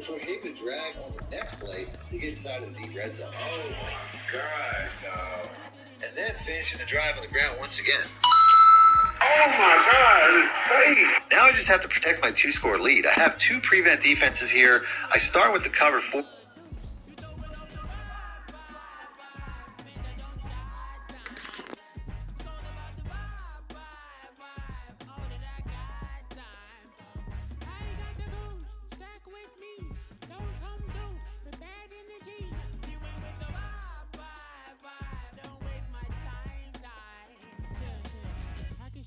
before hitting the drag on the next play to get inside of the deep red zone. Oh my gosh, dog. And then finishing the drive on the ground once again. Oh my God, this is crazy. Now I just have to protect my 2-score lead. I have 2 prevent defenses here. I start with the cover 4.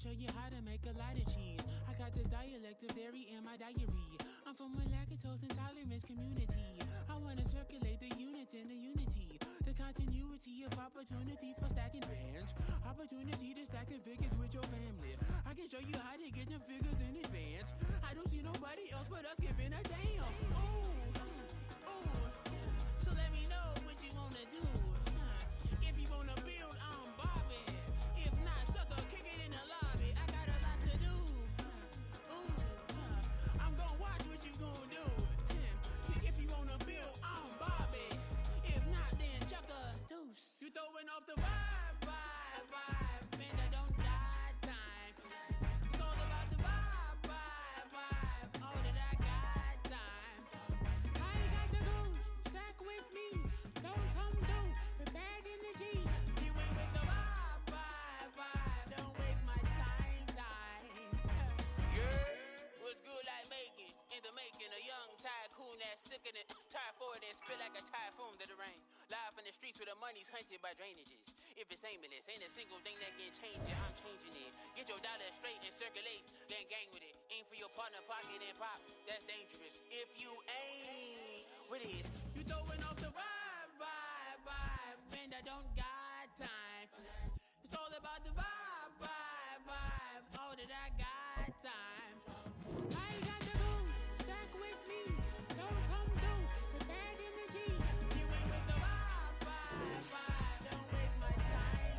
Show you how to make a lot of cheese. I got the dialect of dairy in my diary. I'm from a lactose intolerance community. I wanna circulate the units in the unity, the continuity of opportunity for stacking bands, opportunity to stack the figures with your family. I can show you how to get the figures in advance. I don't see nobody else but us giving a damn. Ooh, so let me know what you wanna do. If you wanna build, I'm Bobby. If not, sucker, kick it in the lobby. I got a lot to do. I'm gonna watch what you gonna do. See, if you wanna build, I'm Bobby. If not, then chuck a deuce. You throwing off the vibe, man, I don't die time. It's all about the vibe, all that I got time. I got the goose, stack with me. Don't come through with bad energy. You ain't with the vibe, don't waste my time. Yeah, what's good like making, in the making, a young tycoon that's sickening, tired for it and spit like a typhoon to the rain. Live in the streets where the money's hunted by drainages. If it's aimless, ain't a single thing that can change it, I'm changing it. Get your dollar straight and circulate, then gang with it. Aim for your partner, pocket and pop, that's dangerous. If you ain't with it, you throwing off the vibe, man, I don't got time for that. It's all about the vibe, all that I got time for. I got the goose, stack with me. Don't come through with bad energy. You ain't with the vibe, don't waste my time.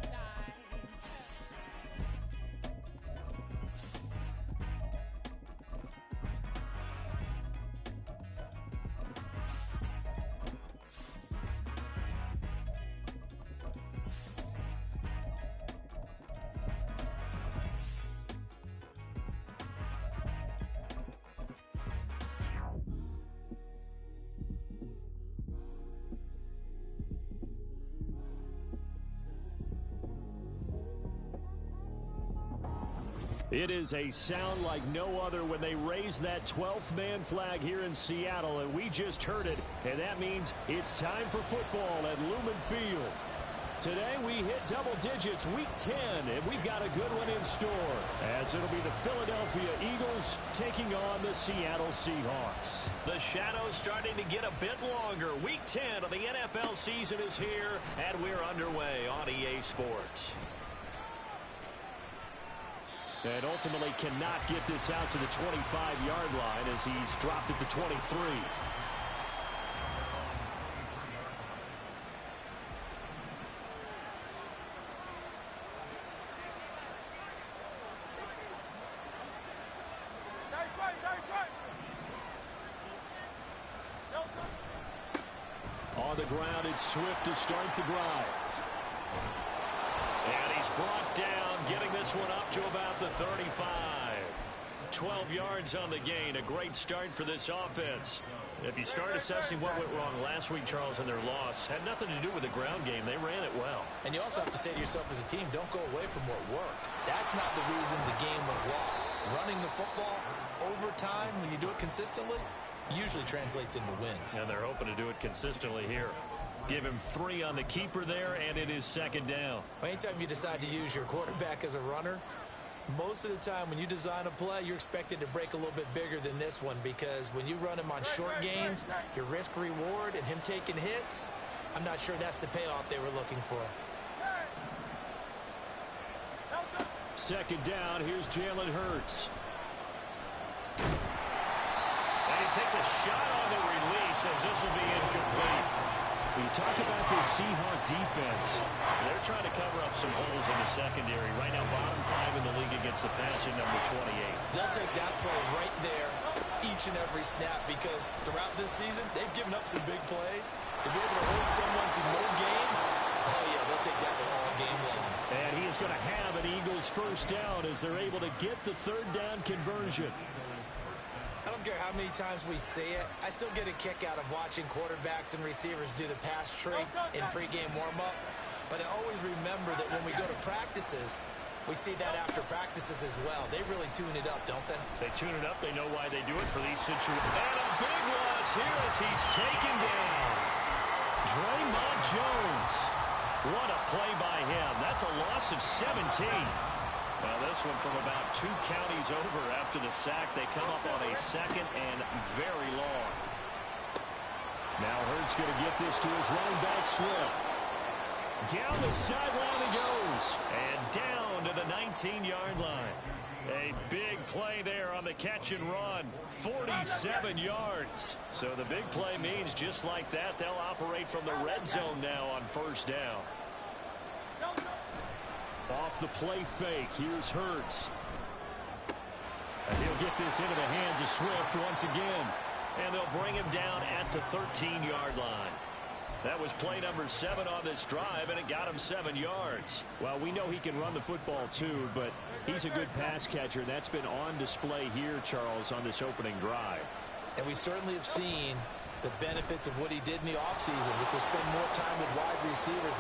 It is a sound like no other when they raise that 12th man flag here in Seattle, and we just heard it, and that means it's time for football at Lumen Field. Today we hit double digits, week 10, and we've got a good one in store, as it'll be the Philadelphia Eagles taking on the Seattle Seahawks. The shadows starting to get a bit longer. Week 10 of the NFL season is here, and we're underway on EA Sports. And ultimately cannot get this out to the 25-yard line as he's dropped it to 23. On the ground, it's Swift to start the drive. And he's brought down, getting this one up to about the 35. 12 yards on the gain. A great start for this offense. If you start assessing what went wrong last week, Charles, in their loss, had nothing to do with the ground game. They ran it well. And you also have to say to yourself as a team, don't go away from what worked. That's not the reason the game was lost. Running the football over time, when you do it consistently, usually translates into wins. And they're hoping to do it consistently here. Give him 3 on the keeper there, and it is second down. Anytime you decide to use your quarterback as a runner, most of the time when you design a play, you're expected to break a little bit bigger than this one, because when you run him on short gains, your risk-reward and him taking hits, I'm not sure that's the payoff they were looking for. Second down, here's Jalen Hurts. And he takes a shot on the release as this will be incomplete. You talk about this Seahawk defense. They're trying to cover up some holes in the secondary. Right now, bottom 5 in the league against the passing number 28. They'll take that play right there each and every snap because throughout this season, they've given up some big plays. To be able to hold someone to no gain, oh, yeah, they'll take that one all game long. And he is going to have an Eagles first down as they're able to get the third down conversion. I don't care how many times we say it, I still get a kick out of watching quarterbacks and receivers do the pass tree in pregame warm-up. But I always remember that when we go to practices, we see that after practices as well. They really tune it up, don't they? They tune it up. They know why they do it for these situations. And a big loss here as he's taken down. Draymond Jones. What a play by him. That's a loss of 17. Well, this one from about 2 counties over after the sack. They come up on a second and very long. Now Hurts going to get this to his running back, Swift. Down the sideline he goes. And down to the 19-yard line. A big play there on the catch and run. 47 yards. So the big play means just like that, they'll operate from the red zone now on first down. Off the play fake, here's Hurts. And he'll get this into the hands of Swift once again. And they'll bring him down at the 13-yard line. That was play number 7 on this drive, and it got him 7 yards. Well, we know he can run the football too, but he's a good pass catcher. That's been on display here, Charles, on this opening drive. And we certainly have seen the benefits of what he did in the offseason, which was spend more time with wide receivers.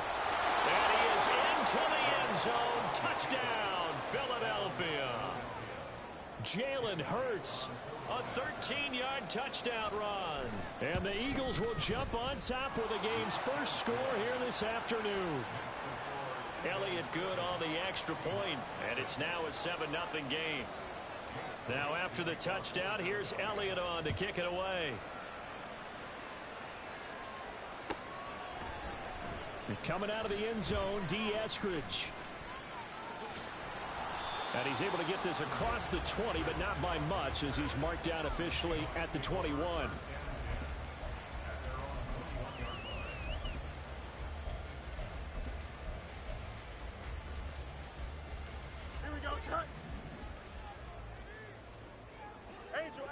And he is into the end zone. Touchdown, Philadelphia. Jalen Hurts, a 13-yard touchdown run. And the Eagles will jump on top with the game's first score here this afternoon. Elliott good on the extra point, and it's now a 7-0 game. Now after the touchdown, here's Elliott on to kick it away. Coming out of the end zone, D. Eskridge. And he's able to get this across the 20, but not by much as he's marked down officially at the 21. Here we go, shot. Angel.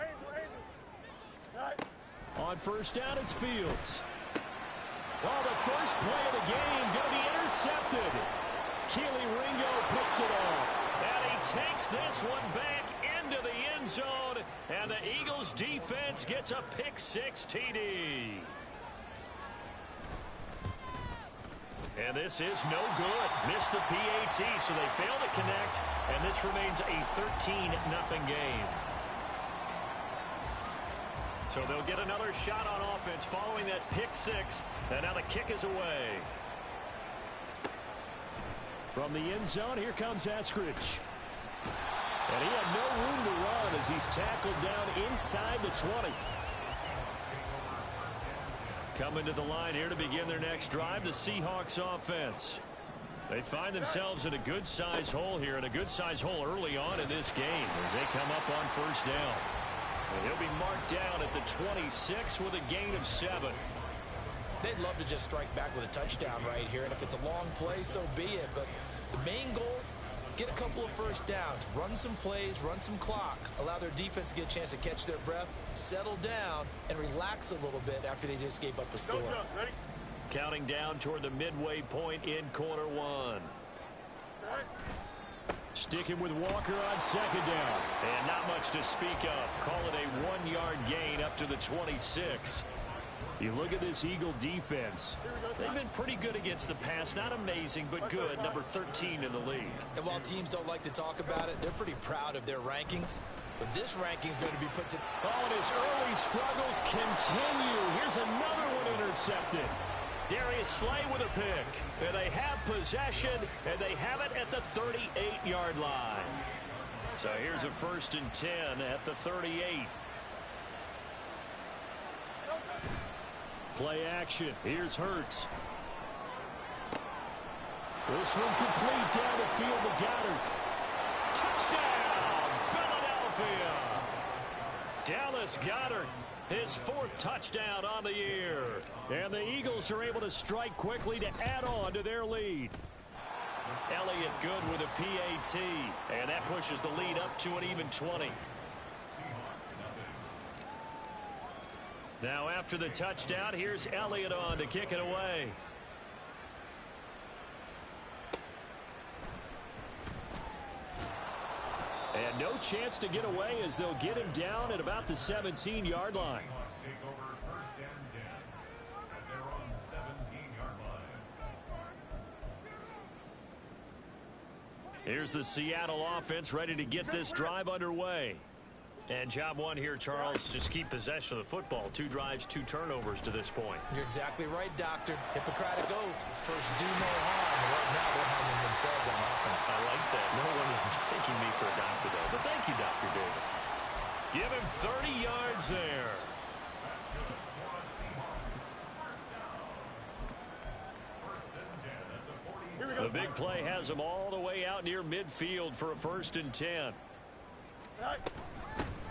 Right. On first down, it's Fields. Well, the first play of the game going to be intercepted. Keely Ringo picks it off. And he takes this one back into the end zone. And the Eagles defense gets a pick-6 TD. And this is no good. Missed the PAT, so they fail to connect. And this remains a 13-0 game. So they'll get another shot on offense following that pick-6. And now the kick is away. From the end zone, here comes Eskridge. And he had no room to run as he's tackled down inside the 20. Coming to the line here to begin their next drive, the Seahawks offense. They find themselves in a good-sized hole here, and a good-sized hole early on in this game as they come up on first down. And he'll be marked down at the 26 with a gain of 7. They'd love to just strike back with a touchdown right here, and if it's a long play, so be it. But the main goal, get a couple of first downs, run some plays, run some clock, allow their defense to get a chance to catch their breath, settle down, and relax a little bit after they just gave up a score. Ready? Counting down toward the midway point in quarter 1. Sticking with Walker on second down. And not much to speak of. Call it a 1-yard gain up to the 26. You look at this Eagle defense. They've been pretty good against the pass. Not amazing, but good. Number 13 in the league. And while teams don't like to talk about it, they're pretty proud of their rankings. But this ranking is going to be put to... Oh, and his early struggles continue. Here's another one intercepted. Darius Slay with a pick. And they have possession, and they have it at the 38-yard line. So here's a 1st and 10 at the 38. Play action. Here's Hurts. This one complete down the field to Goddard. Touchdown, Philadelphia. Dallas Goedert, his 4th touchdown on the year. And the Eagles are able to strike quickly to add on to their lead. Elliott good with a PAT, and that pushes the lead up to an even 20. Now after the touchdown, here's Elliott on to kick it away. And no chance to get away as they'll get him down at about the 17-yard line. Here's the Seattle offense ready to get this drive underway. And job one here, Charles, just keep possession of the football. 2 drives, 2 turnovers to this point. You're exactly right, Doctor. Hippocratic oath. First, do no harm. Right now, they're harming themselves on offense. I like that. No one is mistaking me for a doctor, though. But thank you, Dr. Davis. Give him 30 yards there. The big play has him all the way out near midfield for a 1st and 10.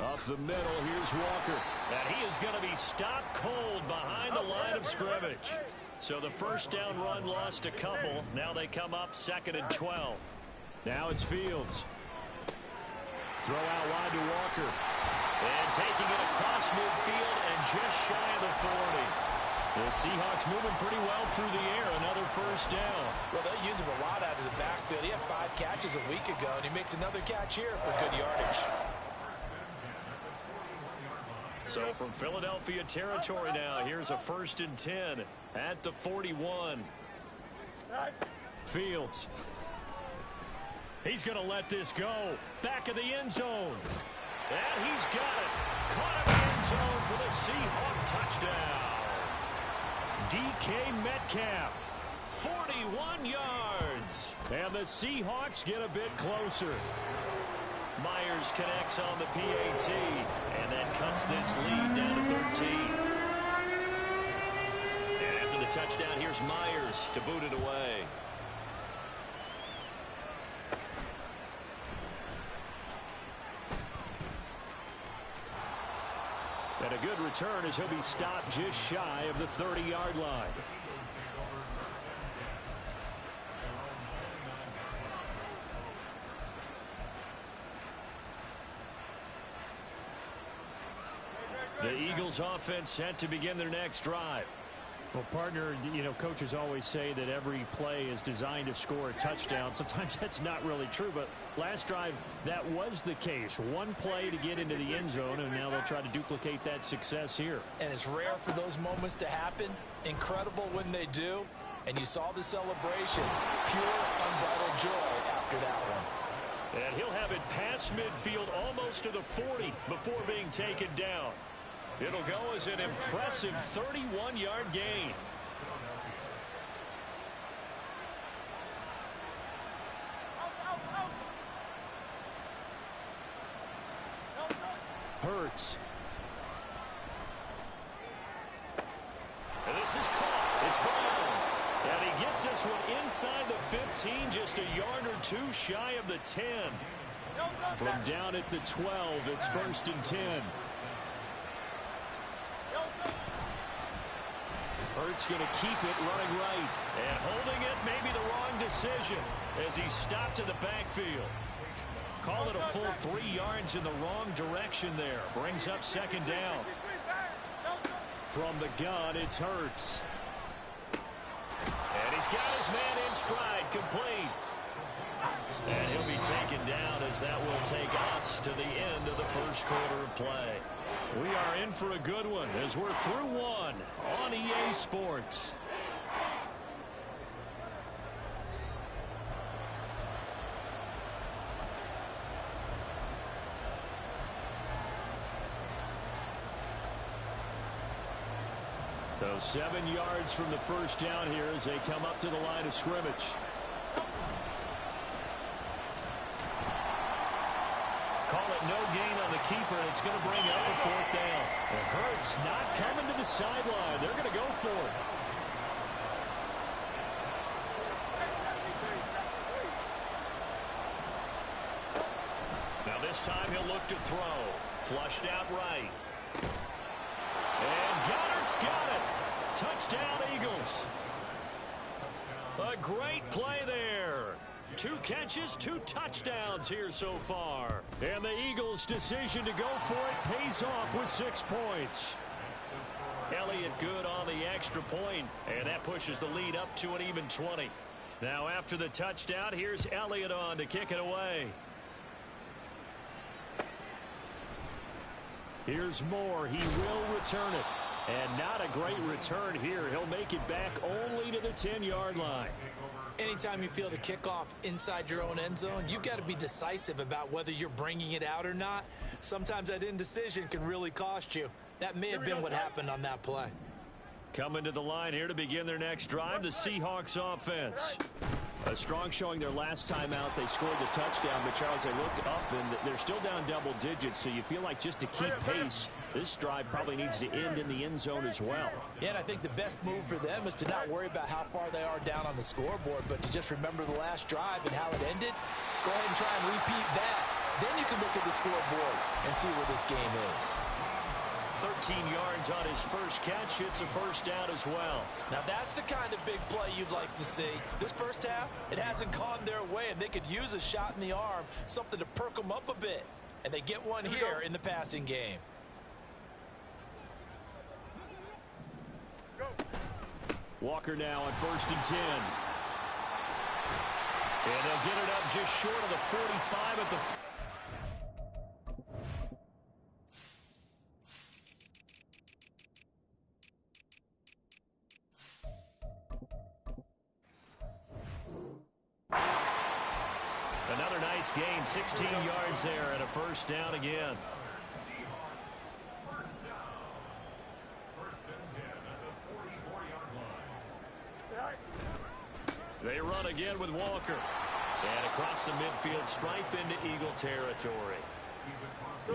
Up the middle, here's Walker. And he is going to be stopped cold behind the line of scrimmage. So the 1st down run lost a couple. Now they come up 2nd and 12. Now it's Fields. Throw out wide to Walker. And taking it across midfield and just shy of the 40. The Seahawks moving pretty well through the air. Another 1st down. Well, they use him a lot out of the backfield. He had 5 catches a week ago, and he makes another catch here for good yardage. So from Philadelphia territory now, here's a 1st and 10 at the 41. Fields. He's going to let this go. Back of the end zone. And he's got it. Caught in the end zone for the Seahawk touchdown. DK Metcalf, 41 yards. And the Seahawks get a bit closer. Myers connects on the PAT, and that cuts this lead down to 13. And after the touchdown, here's Myers to boot it away. And a good return as he'll be stopped just shy of the 30-yard line. The Eagles offense set to begin their next drive. Well, partner, you know, coaches always say that every play is designed to score a touchdown. Sometimes that's not really true, but last drive, that was the case. One play to get into the end zone, and now they'll try to duplicate that success here. And it's rare for those moments to happen. Incredible when they do. And you saw the celebration. Pure, unbridled joy after that one. And he'll have it past midfield almost to the 40 before being taken down. It'll go as an impressive 31-yard gain. Hurts. And this is caught. It's Brown. And he gets this one inside the 15, just a yard or 2 shy of the 10. From down at the 12, it's 1st and 10. Hurts going to keep it running right. And holding it may be the wrong decision as he stopped in the backfield. Call it a full 3 yards in the wrong direction there. Brings up 2nd down. From the gun, it's Hurts. And he's got his man in stride, complete. And he'll be taken down as that will take us to the end of the 1st quarter of play. We are in for a good one as we're through one on EA Sports. So 7 yards from the 1st down here as they come up to the line of scrimmage. Call it no gain on the keeper, and it's going to bring up a 4th down. And Hurts not coming to the sideline. They're going to go for it. Now this time he'll look to throw. Flushed out right. And Goddard's got it. Touchdown, Eagles. A great play there. 2 catches, 2 touchdowns here so far. And the Eagles' decision to go for it pays off with 6 points. Elliott good on the extra point, and that pushes the lead up to an even 20. Now after the touchdown, here's Elliott on to kick it away. Here's Moore. He will return it. And not a great return here. He'll make it back only to the 10-yard line. Anytime you feel the kickoff inside your own end zone, you've got to be decisive about whether you're bringing it out or not. Sometimes that indecision can really cost you. That may have been what happened on that play. Coming to the line here to begin their next drive, the Seahawks offense. A strong showing their last time out. They scored the touchdown, but Charles, they looked up and they're still down double digits, so you feel like just to keep pace, this drive probably needs to end in the end zone as well. Yeah, and I think the best move for them is to not worry about how far they are down on the scoreboard, but to just remember the last drive and how it ended. Go ahead and try and repeat that. Then you can look at the scoreboard and see where this game is. 13 yards on his first catch. It's a first down as well. Now that's the kind of big play you'd like to see. This first half, it hasn't gone their way, and they could use a shot in the arm, something to perk them up a bit. And they get one here in the passing game. Walker now on 1st and 10. And they'll get it up just short of the 45 at the... Another nice gain, 16 yards there and a first down again. They run again with Walker. And across the midfield stripe into Eagle territory.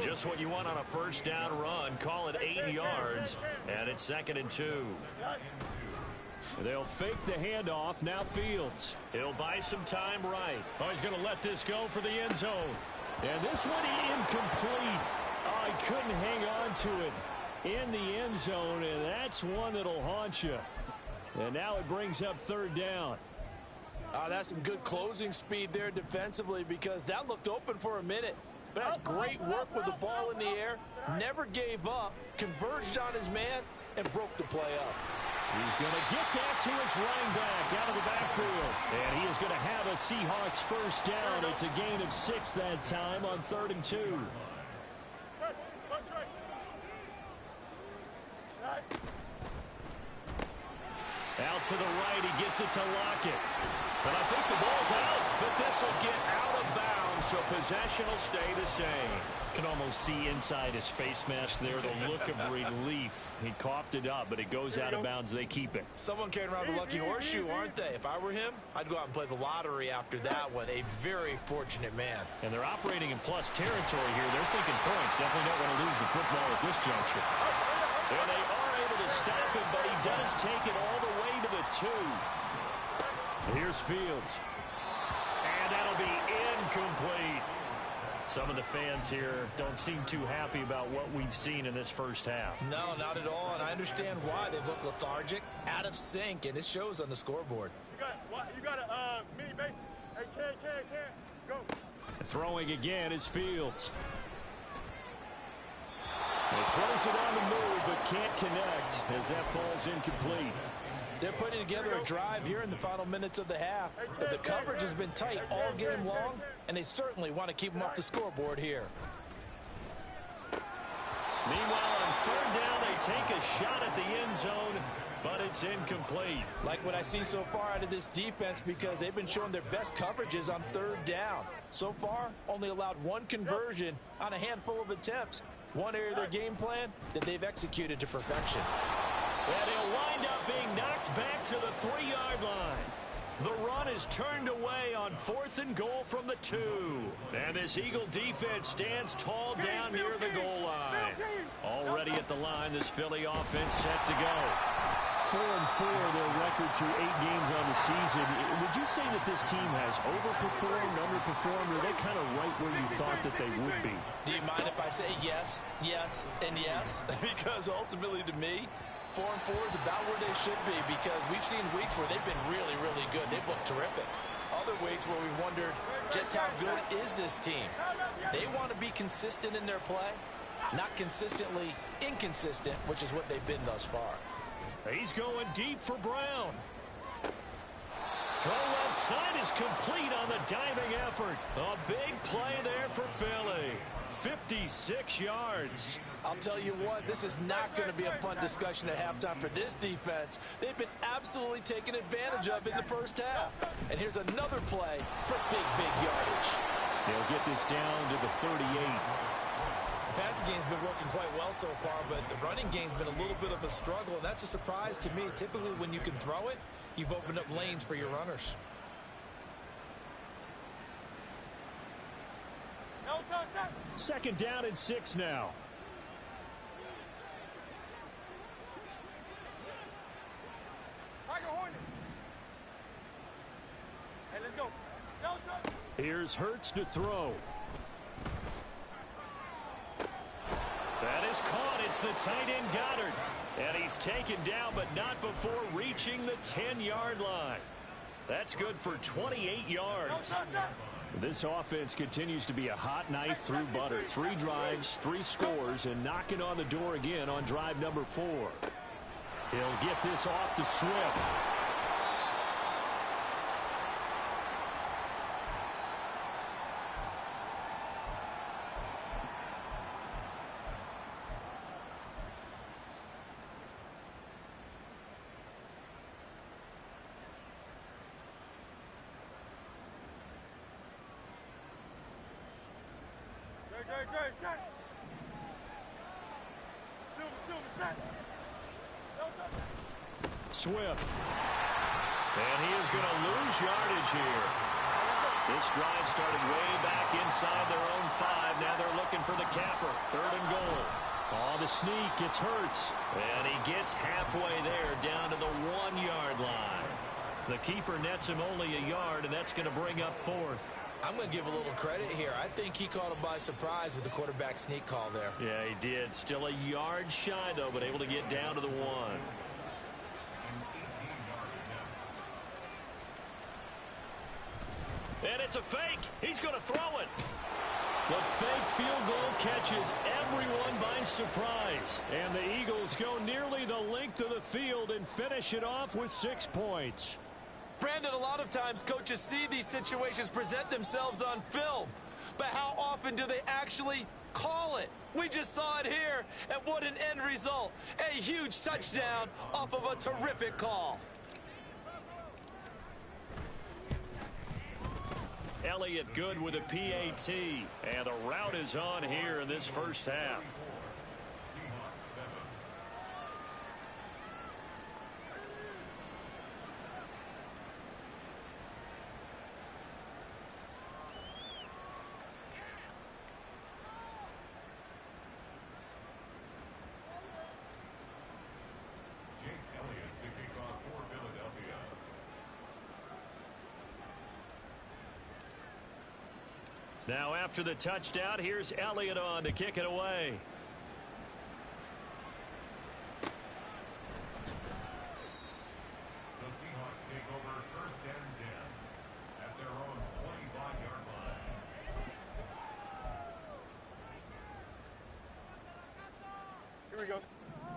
Just what you want on a first down run. Call it 8 yards. And it's 2nd and 2. They'll fake the handoff. Now Fields. He'll buy some time right. Oh, he's going to let this go for the end zone. And this one incomplete. Oh, he couldn't hang on to it in the end zone, and that's one that'll haunt you. And now it brings up 3rd down. That's some good closing speed there defensively, because that looked open for a minute. But that's great work with the ball in the air. Never gave up, converged on his man, and broke the play up. He's going to get that to his running back out of the backfield. And he is going to have a Seahawks first down. It's a gain of 6 that time on 3rd and 2. Out to the right, he gets it to Lockett. But I think the ball's out, but this will get out of bounds, so possession will stay the same. Can almost see inside his face mask there the look of relief. He coughed it up, but it goes out of bounds. They keep it. Someone carrying around the lucky horseshoe, aren't they? If I were him, I'd go out and play the lottery after that one. A very fortunate man. And they're operating in plus territory here. They're thinking points. Definitely don't want to lose the football at this juncture. And they are able to stop him, but he does take it all the way to the 2. Here's Fields. And that'll be incomplete. Some of the fans here don't seem too happy about what we've seen in this first half. No, not at all, and I understand why. They look lethargic, out of sync, and it shows on the scoreboard. You got a mini base. Hey, can, go. Throwing again is Fields. He throws it on the move, but can't connect as that falls incomplete. They're putting together a drive here in the final minutes of the half. But the coverage has been tight all game long, and they certainly want to keep them off the scoreboard here. Meanwhile, on 3rd down, they take a shot at the end zone, but it's incomplete. Like what I see so far out of this defense, because they've been showing their best coverages on 3rd down. So far, only allowed 1 conversion on a handful of attempts. One area of their game plan that they've executed to perfection. And he'll wind up being knocked back to the 3-yard line. The run is turned away on 4th and goal from the 2. And this Eagle defense stands tall down near the goal line. Already at the line, this Philly offense set to go. 4-4, their record through 8 games on the season. Would you say that this team has overperformed, underperformed, or are they kind of right where you thought that they would be? Do you mind if I say yes, yes, and yes? Because ultimately to me, 4-4 is about where they should be, because we've seen weeks where they've been really, really good. They've looked terrific. Other weeks where we've wondered just how good is this team. They want to be consistent in their play, not consistently inconsistent, which is what they've been thus far. He's going deep for Brown. Throw left side is complete on the diving effort. A big play there for Philly. 56 yards. I'll tell you what, this is not going to be a fun discussion at halftime for this defense. They've been absolutely taken advantage of in the first half. And here's another play for big, big yardage. They'll get this down to the 38. The passing game's been working quite well so far, but the running game's been a little bit of a struggle, and that's a surprise to me. Typically, when you can throw it, you've opened up lanes for your runners. Second down and 6 now. Here's Hurts to throw. That is caught. It's the tight end Goddard. And he's taken down, but not before reaching the 10-yard line. That's good for 28 yards. This offense continues to be a hot knife through butter. 3 drives, 3 scores, and knocking on the door again on drive number 4. He'll get this off to Swift. Swift. And he is going to lose yardage here. This drive started way back inside their own 5. Now they're looking for the capper. 3rd and goal. Oh, the sneak. It's Hurts. And he gets halfway there down to the 1-yard line. The keeper nets him only a yard, and that's going to bring up 4th. I'm going to give a little credit here. I think he caught him by surprise with the quarterback sneak call there. Yeah, he did. Still a yard shy, though, but able to get down to the 1. And it's a fake. He's going to throw it. The fake field goal catches everyone by surprise. And the Eagles go nearly the length of the field and finish it off with 6 points. Brandon, a lot of times coaches see these situations present themselves on film. But how often do they actually call it? We just saw it here. And what an end result. A huge touchdown off of a terrific call. Elliott good with a PAT. And the route is on here in this first half. Now after the touchdown, here's Elliott on to kick it away. The Seahawks take over 1st and 10 at their own 25-yard line. Here we go.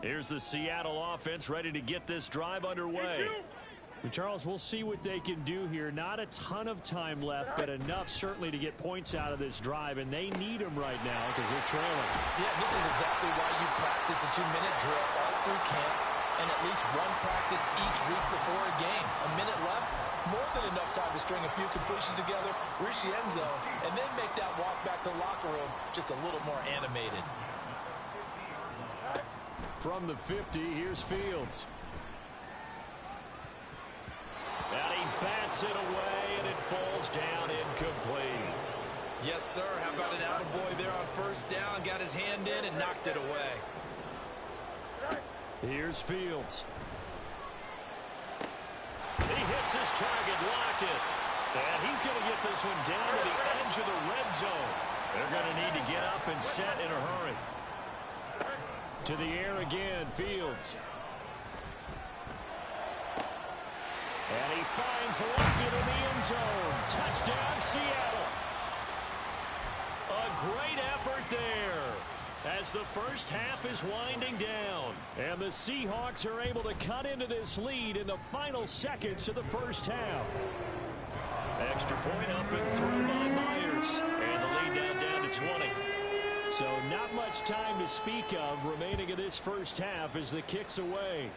Here's the Seattle offense ready to get this drive underway. And Charles, we'll see what they can do here. Not a ton of time left, but enough certainly to get points out of this drive, and they need them right now because they're trailing. Yeah, this is exactly why you practice a 2-minute drill all through camp and at least one practice each week before a game. A minute left, more than enough time to string a few completions together, reach the end zone, and then make that walk back to the locker room just a little more animated. From the 50, here's Fields. And he bats it away, and it falls down incomplete. Yes, sir. How about an attaboy there on 1st down? Got his hand in and knocked it away. Here's Fields. Hits his target, Lockett. And he's going to get this one down to the edge of the red zone. They're going to need to get up and set in a hurry. To the air again, Fields. And he finds Lockett in the end zone. Touchdown, Seattle. A great effort there as the first half is winding down. And the Seahawks are able to cut into this lead in the final seconds of the first half. Extra point up and through by Myers. And the lead now down to 20. So not much time to speak of remaining in this first half as the kick's away.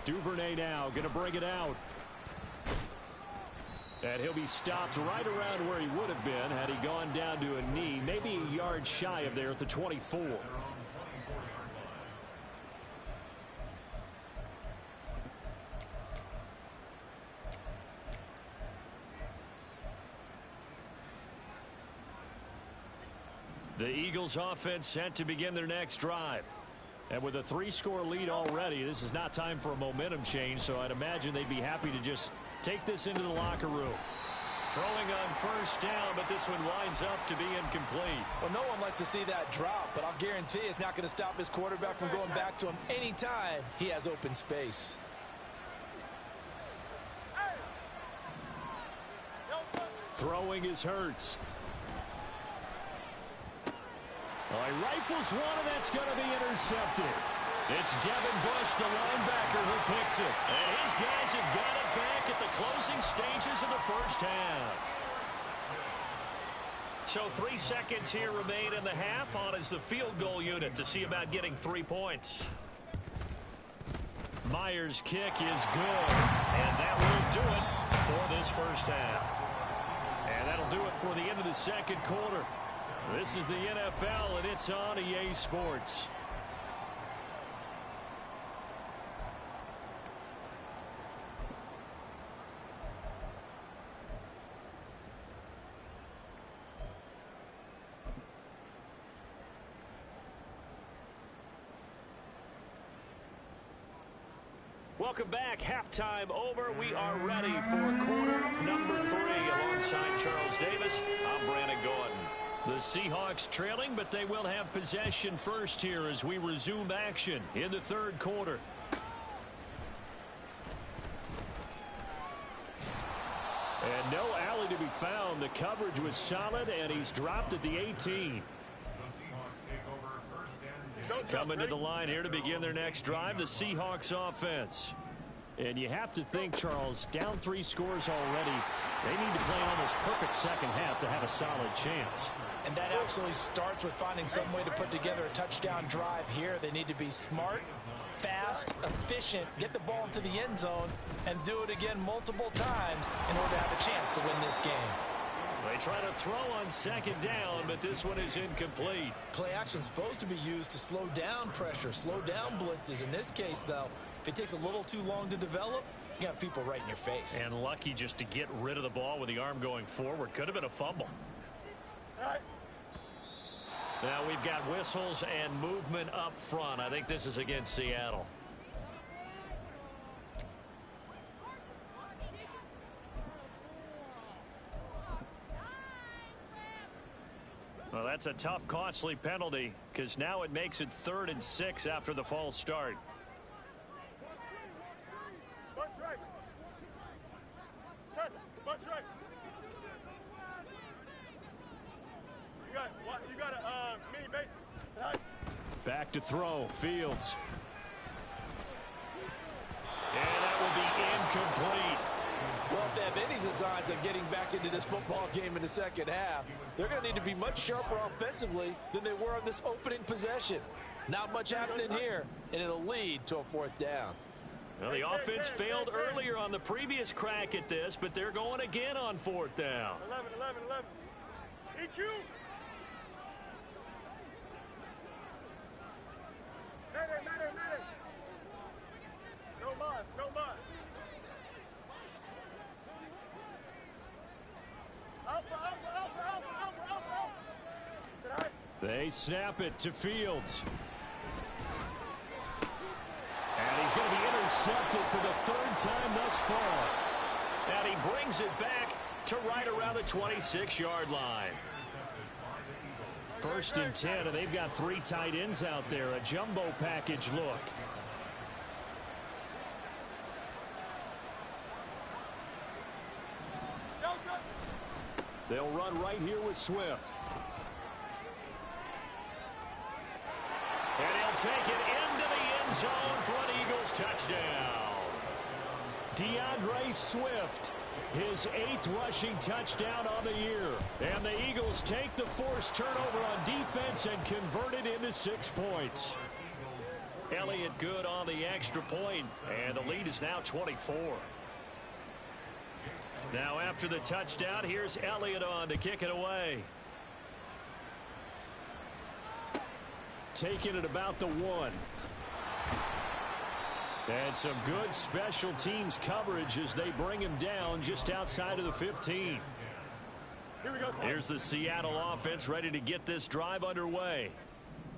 Duvernay now going to bring it out. And he'll be stopped right around where he would have been had he gone down to a knee, maybe a yard shy of there at the 24. The Eagles offense set to begin their next drive. And with a 3-score lead already, this is not time for a momentum change, so I'd imagine they'd be happy to just take this into the locker room. Throwing on first down, but this one winds up to be incomplete. Well, no one likes to see that drop, but I'll guarantee it's not going to stop his quarterback from going back to him anytime he has open space. Throwing is Hurts. Well, he rifles one, and that's going to be intercepted. It's Devin Bush, the linebacker, who picks it. And his guys have got it back at the closing stages of the first half. So 3 seconds here remain in the half. On is the field goal unit to see about getting 3 points. Myers' kick is good. And that will do it for this first half. And that'll do it for the end of the second quarter. This is the NFL, and it's on EA Sports. Welcome back. Halftime over. We are ready for quarter number 3. Alongside Charles Davis, I'm Brandon Gordon. The Seahawks trailing, but they will have possession first here as we resume action in the third quarter. And no alley to be found. The coverage was solid, and he's dropped at the 18. The Seahawks take over first and 10. Coming to the line here to begin their next drive, the Seahawks offense. And you have to think, Charles, down 3 scores already. They need to play an almost perfect second half to have a solid chance. And that absolutely starts with finding some way to put together a touchdown drive here. They need to be smart, fast, efficient, get the ball into the end zone, and do it again multiple times in order to have a chance to win this game. They try to throw on second down, but this one is incomplete. Play action is supposed to be used to slow down pressure, slow down blitzes. In this case, though, if it takes a little too long to develop, you got people right in your face. And lucky just to get rid of the ball with the arm going forward. Could have been a fumble. Now we've got whistles and movement up front. I think this is against Seattle. Well, that's a tough, costly penalty because now it makes it 3rd and 6 after the false start. Back to throw. Fields. And that will be incomplete. Well, if they have any designs of getting back into this football game in the second half, they're going to need to be much sharper offensively than they were on this opening possession. Not much happening here, and it'll lead to a 4th down. Well, the offense failed earlier on the previous crack at this, but they're going again on 4th down. 11. EQ. Matter. No mas. Alpha. They snap it to Fields. And he's going to be intercepted for the third time thus far. And he brings it back to right around the 26-yard line. 1st and 10, and they've got 3 tight ends out there. A jumbo package look. They'll run right here with Swift. And he'll take it into the end zone for an Eagles touchdown. DeAndre Swift, his 8th rushing touchdown on the year. And the Eagles take the forced turnover on defense and convert it into 6 points. Elliott good on the extra point, and the lead is now 24. Now after the touchdown, here's Elliott on to kick it away. Taking it about the 1. And some good special teams coverage as they bring him down just outside of the 15. Here's the Seattle offense ready to get this drive underway.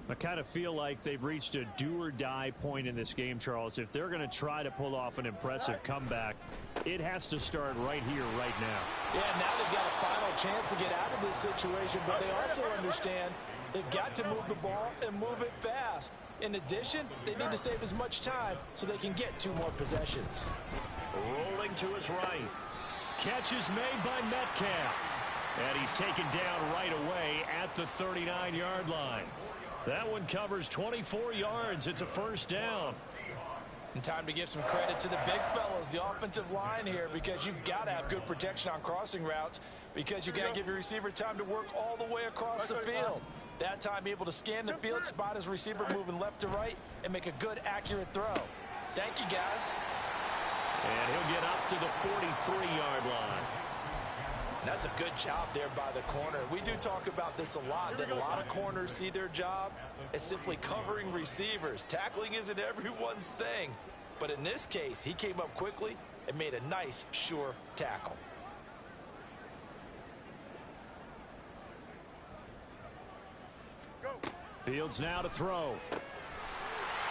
I kind of feel like they've reached a do-or-die point in this game, Charles. If they're going to try to pull off an impressive comeback, it has to start right here, right now. Yeah, now they've got a final chance to get out of this situation, but they also understand they've got to move the ball and move it fast. In addition, they need to save as much time so they can get 2 more possessions. Rolling to his right. Catch is made by Metcalf. And he's taken down right away at the 39-yard line. That one covers 24 yards. It's a first down. And time to give some credit to the big fellows, the offensive line here, because you've got to have good protection on crossing routes, because you've got to give your receiver time to work all the way across the field. That time able to scan the field, spot his receiver moving left to right, and make a good, accurate throw. Thank you, guys. And he'll get up to the 43-yard line. That's a good job there by the corner. We do talk about this a lot, that a lot of corners see their job as simply covering receivers. Tackling isn't everyone's thing. But in this case, he came up quickly and made a nice, sure tackle. Fields now to throw.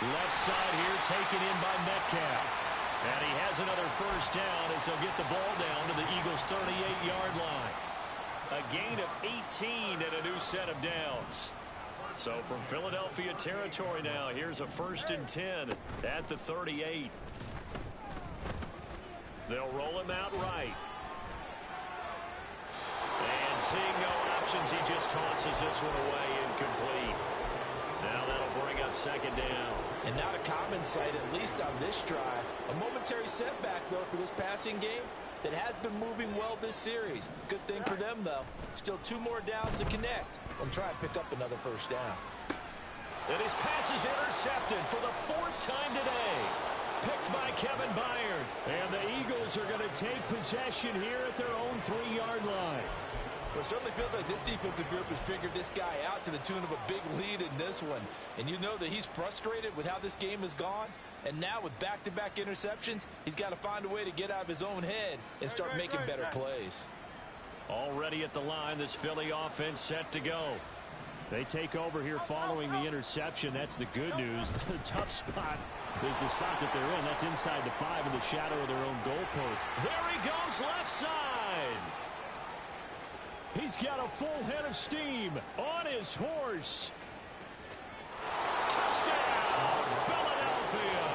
Left side here taken in by Metcalf. And he has another first down as he'll get the ball down to the Eagles' 38-yard line. A gain of 18 and a new set of downs. So from Philadelphia territory now, here's a 1st and 10 at the 38. They'll roll him out right. And seeing no options, he just tosses this one away incomplete. Now that'll bring up 2nd down. And not a common sight, at least on this drive. A momentary setback, though, for this passing game that has been moving well this series. Good thing for them, though. Still 2 more downs to connect and try and pick up another first down. And his pass is intercepted for the 4th time today. Picked by Kevin Byard. And the Eagles are going to take possession here at their own 3-yard line. Well, it certainly feels like this defensive group has figured this guy out to the tune of a big lead in this one. And you know that he's frustrated with how this game has gone. And now with back-to-back interceptions, he's got to find a way to get out of his own head and start making better plays. Already at the line, this Philly offense set to go. They take over here following the interception. That's the good news. The tough spot is the spot that they're in. That's inside the 5 in the shadow of their own goalpost. There he goes, left side. He's got a full head of steam on his horse. Touchdown, Philadelphia.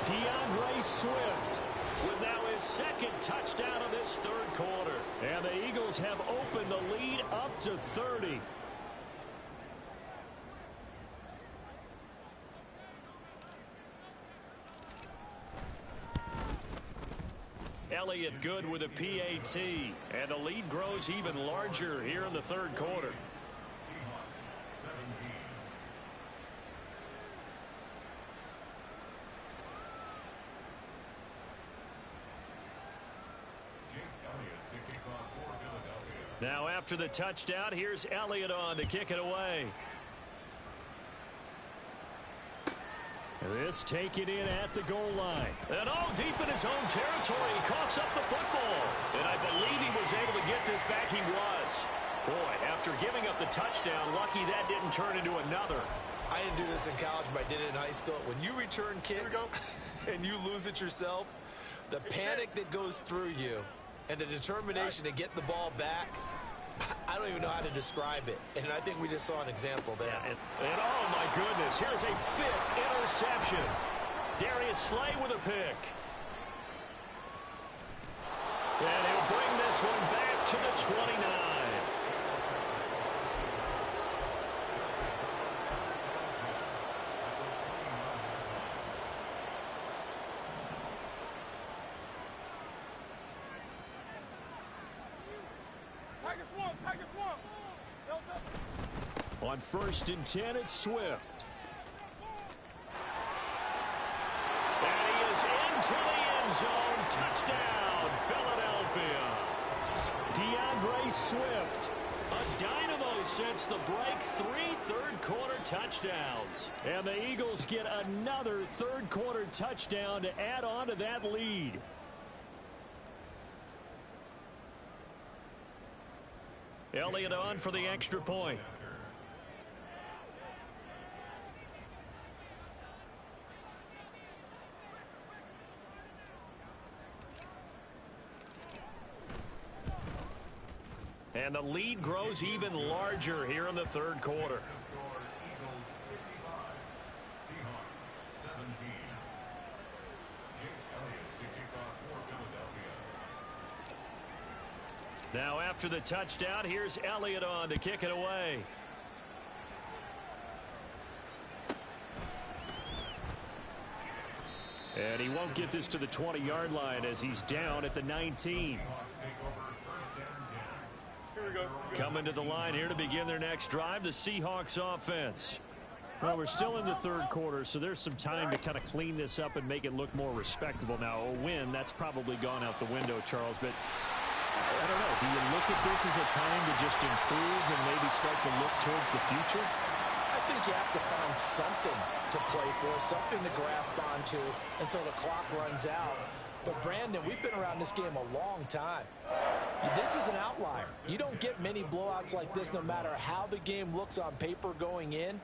DeAndre Swift with now his 2nd touchdown of this 3rd quarter. And the Eagles have opened the lead up to 30. Elliott good with a PAT, and the lead grows even larger here in the 3rd quarter. Seahawks 17. Jake Elliott to kick off for Philadelphia. Now after the touchdown, here's Elliott on to kick it away. This taken in at the goal line. And all deep in his own territory, he coughs up the football. And I believe he was able to get this back. He was. Boy, after giving up the touchdown, lucky that didn't turn into another. I didn't do this in college, but I did it in high school. When you return kicks and you lose it yourself, the panic that goes through you and the determination to get the ball back, I don't even know how to describe it. And I think we just saw an example there. Yeah, and oh, my goodness, here's a 5th interception. Darius Slay with a pick. And he'll bring this one back to the 29. On 1st and 10, it's Swift. And he is into the end zone. Touchdown, Philadelphia. DeAndre Swift, a dynamo since the break. 3 third-quarter touchdowns. And the Eagles get another third-quarter touchdown to add on to that lead. Elliott on for the extra point. And the lead grows even larger here in the third quarter. Eagles 55, Seahawks 17. Jake Elliott to kick off for Philadelphia. Now after the touchdown, here's Elliott on to kick it away. And he won't get this to the 20-yard line as he's down at the 19. Coming to the line here to begin their next drive, the Seahawks offense. Well, we're still in the third quarter, so there's some time to kind of clean this up and make it look more respectable. Now, a win, that's probably gone out the window, Charles, but I don't know. Do you look at this as a time to just improve and maybe start to look towards the future? I think you have to find something to play for, something to grasp onto until the clock runs out. But, Brandon, we've been around this game a long time. This is an outlier. You don't get many blowouts like this no matter how the game looks on paper going in.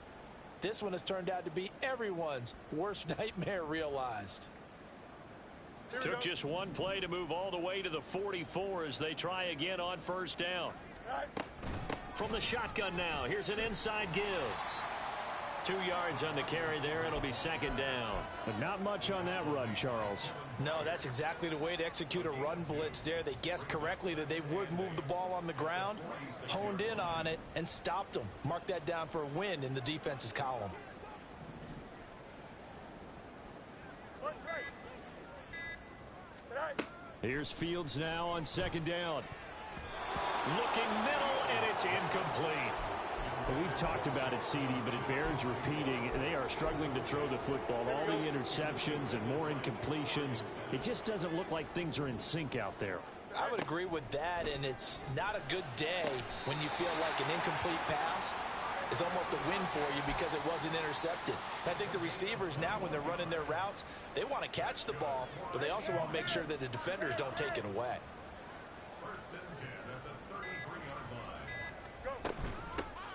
This one has turned out to be everyone's worst nightmare realized. Took just one play to move all the way to the 44 as they try again on first down. From the shotgun now, here's an inside give. 2 yards on the carry there. It'll be second down. But not much on that run, Charles. No, that's exactly the way to execute a run blitz there. They guessed correctly that they would move the ball on the ground, honed in on it, and stopped them. Mark that down for a win in the defense's column. Here's Fields now on second down. Looking middle, and it's incomplete. We've talked about it, CD, but it bears repeating. They are struggling to throw the football. All the interceptions and more incompletions. It just doesn't look like things are in sync out there. I would agree with that, and it's not a good day when you feel like an incomplete pass is almost a win for you because it wasn't intercepted. I think the receivers now, when they're running their routes, they want to catch the ball, but they also want to make sure that the defenders don't take it away.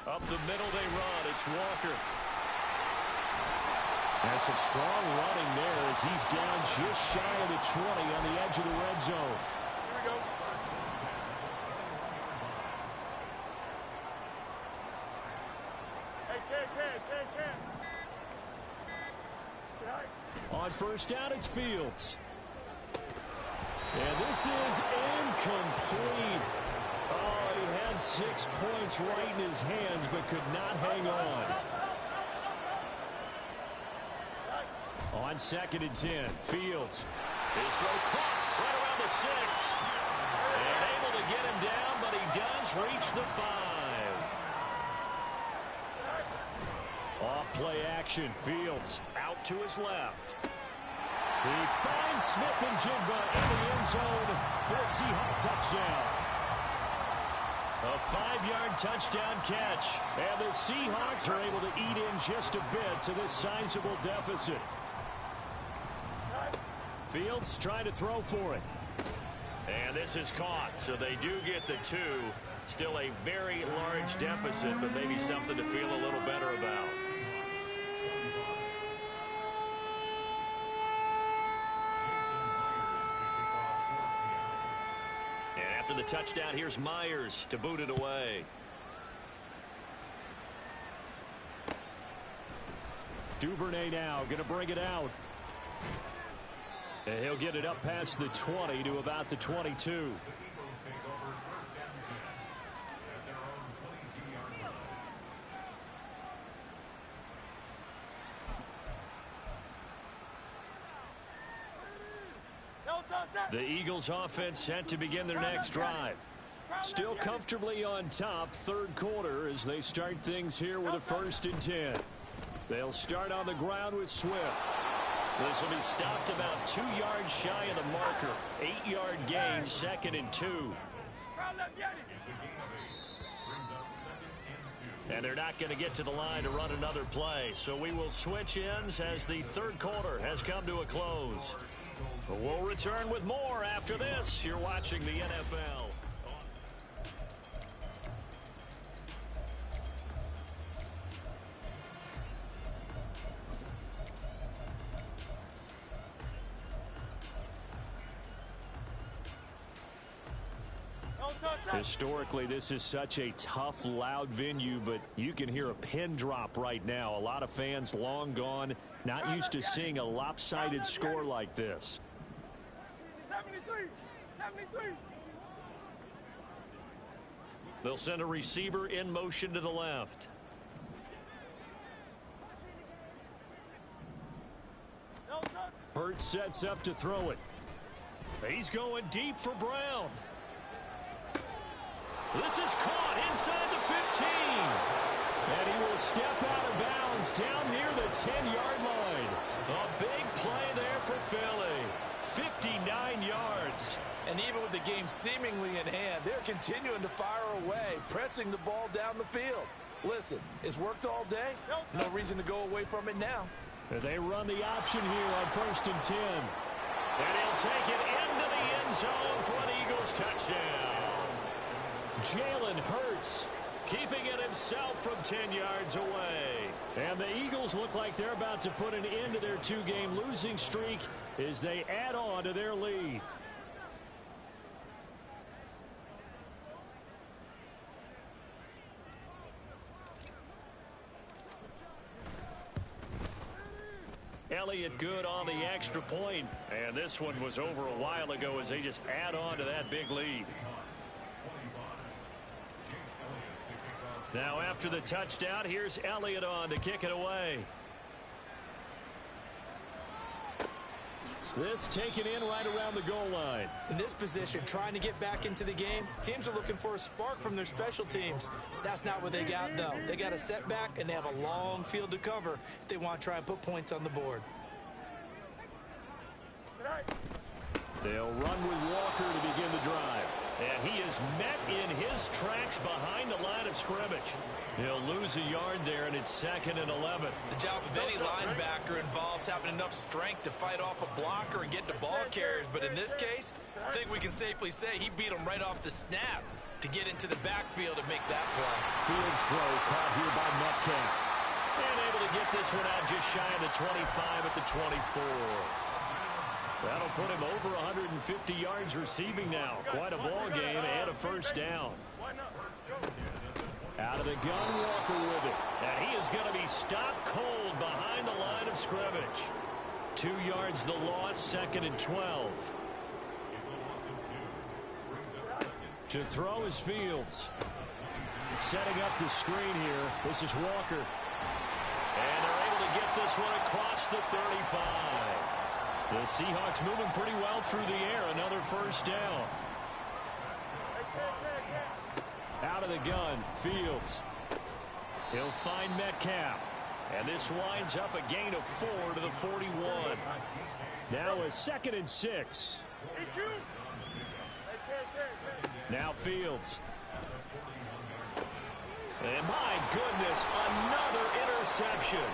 Up the middle they run. It's Walker. There's some strong running there as he's down just shy of the 20 on the edge of the red zone. Here we go. Hey, Ken. On first down, it's Fields. And this is incomplete. Oh, he had 6 points right in his hands, but could not hang on. On second and 10, Fields. His throw caught right around the 6. And able to get him down, but he does reach the 5. Off play action, Fields Out to his left. He finds Smith and Jigba in the end zone for a Seahawks touchdown. A 5-yard touchdown catch. And the Seahawks are able to eat in just a bit to this sizable deficit. Fields trying to throw for it. And this is caught, so they do get the 2. Still a very large deficit, but maybe something to feel a little better about. after the touchdown, here's Myers to boot it away. Duvernay now going to bring it out. And he'll get it up past the 20 to about the 22. The Eagles take over first down 10 at their own 22-yard line. The Eagles offense set to begin their next drive. Still comfortably on top, third quarter, as they start things here with a 1st and 10. They'll start on the ground with Swift. This will be stopped about 2 yards shy of the marker. 8-yard gain, 2nd and 2. It's a gain of 8. Brings up 2nd and 2. And they're not going to get to the line to run another play. So we will switch ends as the third quarter has come to a close. We'll return with more after this. You're watching the NFL. Historically, this is such a tough, loud venue, but you can hear a pin drop right now. A lot of fans long gone, not used to seeing a lopsided score like this. 73. They'll send a receiver in motion to the left. Hurts sets up to throw it. He's going deep for Brown. This is caught inside the 15. And he will step out of bounds down near the 10-yard line. A big play there for Philly. 59 yards. And even with the game seemingly in hand, they're continuing to fire away, pressing the ball down the field. Listen, it's worked all day. No reason to go away from it now. And they run the option here on 1st and 10. And he'll take it into the end zone for an Eagles touchdown. Jalen Hurts keeping it himself from 10 yards away. And the Eagles look like they're about to put an end to their 2-game losing streak as they add on to their lead. Elliott good on the extra point. And this one was over a while ago as they just add on to that big lead. Now after the touchdown, here's Elliott on to kick it away. This taken in right around the goal line. In this position, trying to get back into the game, teams are looking for a spark from their special teams. That's not what they got, though. They got a setback, and they have a long field to cover if they want to try and put points on the board. They'll run with Walker to begin the drive. And he is met in his tracks behind the line of scrimmage. He'll lose a yard there, and it's 2nd and 11. The job of any linebacker involves having enough strength to fight off a blocker and get to ball carriers. But in this case, I think we can safely say he beat him right off the snap to get into the backfield and make that play. Fields throw caught here by Metcalf. And able to get this one out just shy of the 25 at the 24. That'll put him over 150 yards receiving now. Quite a ball game and a 1st down. Out of the gun, Walker with it. And he is going to be stopped cold behind the line of scrimmage. 2 yards the loss, 2nd and 12. To throw is Fields. Setting up the screen here. This is Walker. And they're able to get this one across the 35. The Seahawks moving pretty well through the air. Another 1st down. Out of the gun, Fields. He'll find Metcalf. And this winds up a gain of 4 to the 41. Now a 2nd and 6. Now Fields. And my goodness, another interception.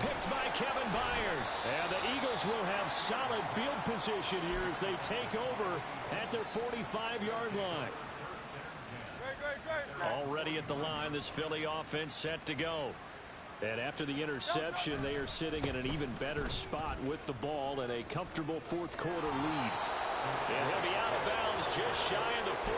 Picked by Kevin Byard. And the Eagles will have solid field position here as they take over at their 45-yard line. Already at the line, this Philly offense set to go. And after the interception, they are sitting in an even better spot with the ball and a comfortable 4th quarter lead. And he'll be out of bounds just shy of the 40.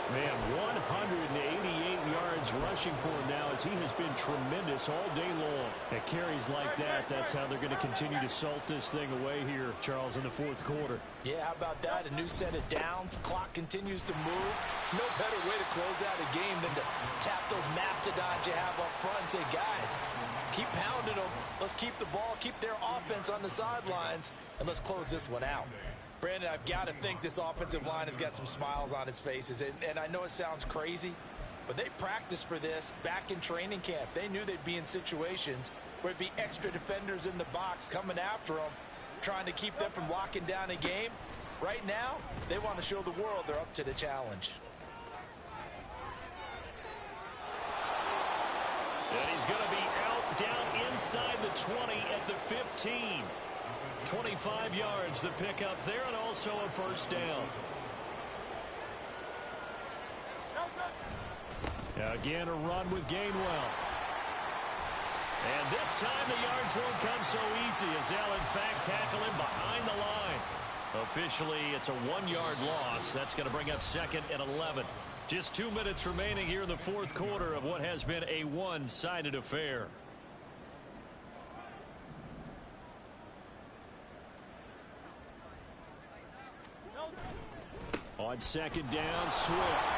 Man, 188 yards rushing for him now as he has been tremendous all day long. At carries like that, that's how they're going to continue to salt this thing away here, Charles, in the fourth quarter. Yeah, how about that? A new set of downs. Clock continues to move. No better way to close out a game than to tap those mastodons you have up front and say, guys, keep pounding them. Let's keep the ball, keep their offense on the sidelines, and let's close this one out. Brandon, I've got to think this offensive line has got some smiles on its faces. And I know it sounds crazy, but they practiced for this back in training camp. They knew they'd be in situations where it'd be extra defenders in the box coming after them, trying to keep them from locking down a game. Right now, they want to show the world they're up to the challenge. And he's going to be out down inside the 20 at the 15. 25 yards the pickup there, and also a first down. Again, a run with Gainwell. And this time the yards won't come so easy as they'll, in fact, tackle him behind the line. Officially, it's a 1-yard loss. That's going to bring up second and 11. Just 2 minutes remaining here in the fourth quarter of what has been a one-sided affair. On second down, Swift.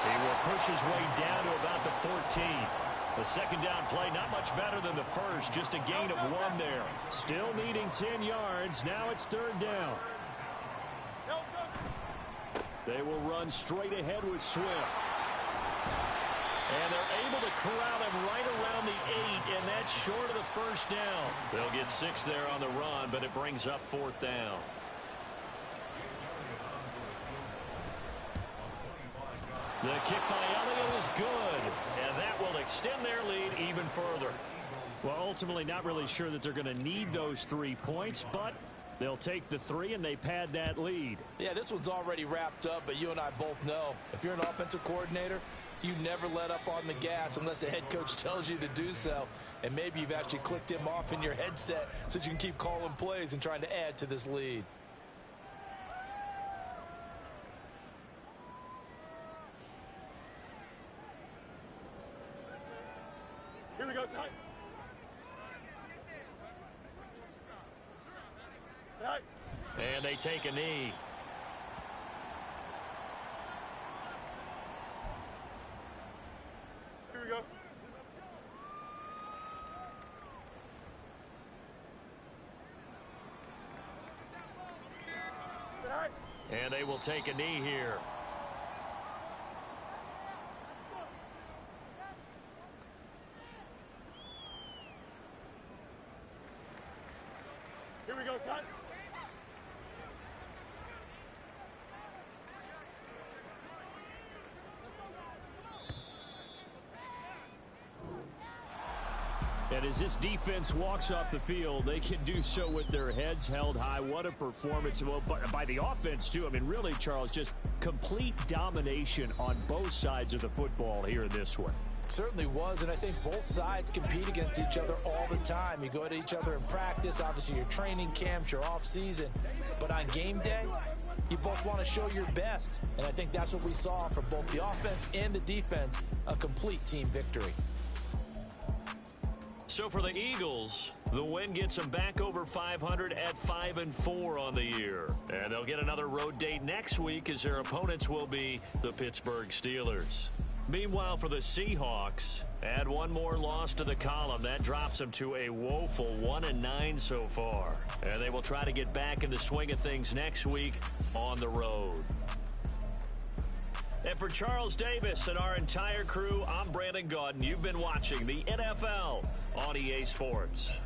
He will push his way down to about the 14. The second down play not much better than the first, just a gain of 1 there. Still needing 10 yards. Now it's third down. They will run straight ahead with Swift. And they're able to corral him right around the 8, and that's short of the first down. They'll get 6 there on the run, but it brings up fourth down. The kick by Elliott is good, and that will extend their lead even further. Well, ultimately not really sure that they're going to need those 3 points, but they'll take the 3 and they pad that lead. Yeah, this one's already wrapped up, but you and I both know if you're an offensive coordinator, you never let up on the gas unless the head coach tells you to do so. And maybe you've actually clicked him off in your headset so you can keep calling plays and trying to add to this lead. Here we go, son. Right. And they take a knee. Here we go. Sit high. And they will take a knee here. Here we go, son. And as this defense walks off the field, they can do so with their heads held high. What a performance. Well, by the offense, too. I mean, really, Charles, just complete domination on both sides of the football here in this one. It certainly was, and I think both sides compete against each other all the time. You go at each other in practice, obviously your training camps, your off season. But on game day, you both want to show your best. And I think that's what we saw from both the offense and the defense, a complete team victory. So for the Eagles, the win gets them back over 500 at 5-4 on the year. And they'll get another road date next week as their opponents will be the Pittsburgh Steelers. Meanwhile, for the Seahawks, add one more loss to the column. That drops them to a woeful 1-9 so far. And they will try to get back in the swing of things next week on the road. And for Charles Davis and our entire crew, I'm Brandon Gaudin. You've been watching the NFL on EA Sports.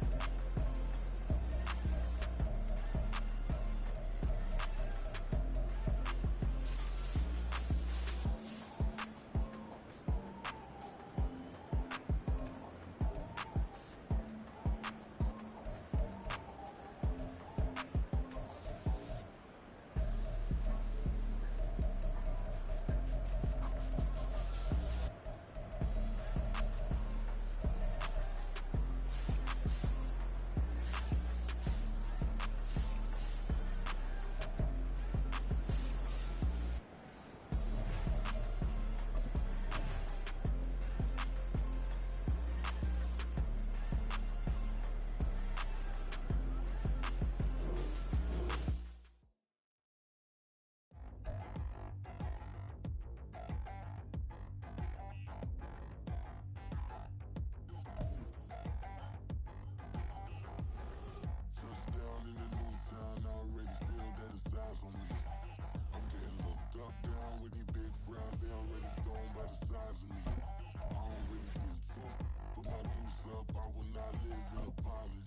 sides of me. I don't really get drunk, but my deuce up, I will not live in apology.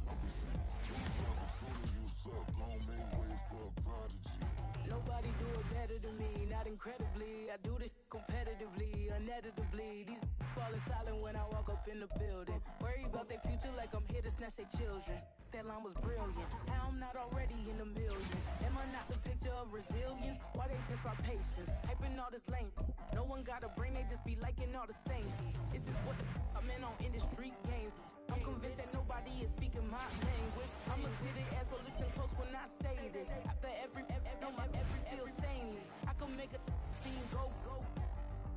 I wish you opportunity, you suck, gon' make way for a prodigy. Nobody do it better than me, not incredibly. I do this competitively, uneditably. These falling silent when I walk up in the building. Worry about their future like I'm here to snatch their children. That line was brilliant. How I'm not already in the millions? Am I not the picture of resilience? Why they test my patience? Hyping all this lame. No one got a brain, they just be liking all the same. This is what the I'm in on industry games. I'm convinced that nobody is speaking my language. I'm a good ass, so listen close when I say this. After every feel stainless. I can make a scene go.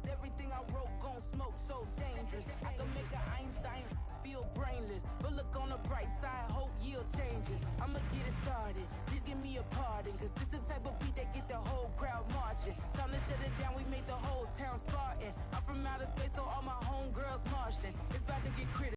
Everything I wrote gon' smoke, so dangerous. I can make an Einstein feel brainless. But look on the bright side, hope yield changes. I'ma get it started, please give me a pardon. Cause this the type of beat that get the whole crowd marching. Time to shut it down, we made the whole town Spartan. I'm from outer space, so all my homegirls Martian. It's about to get critical.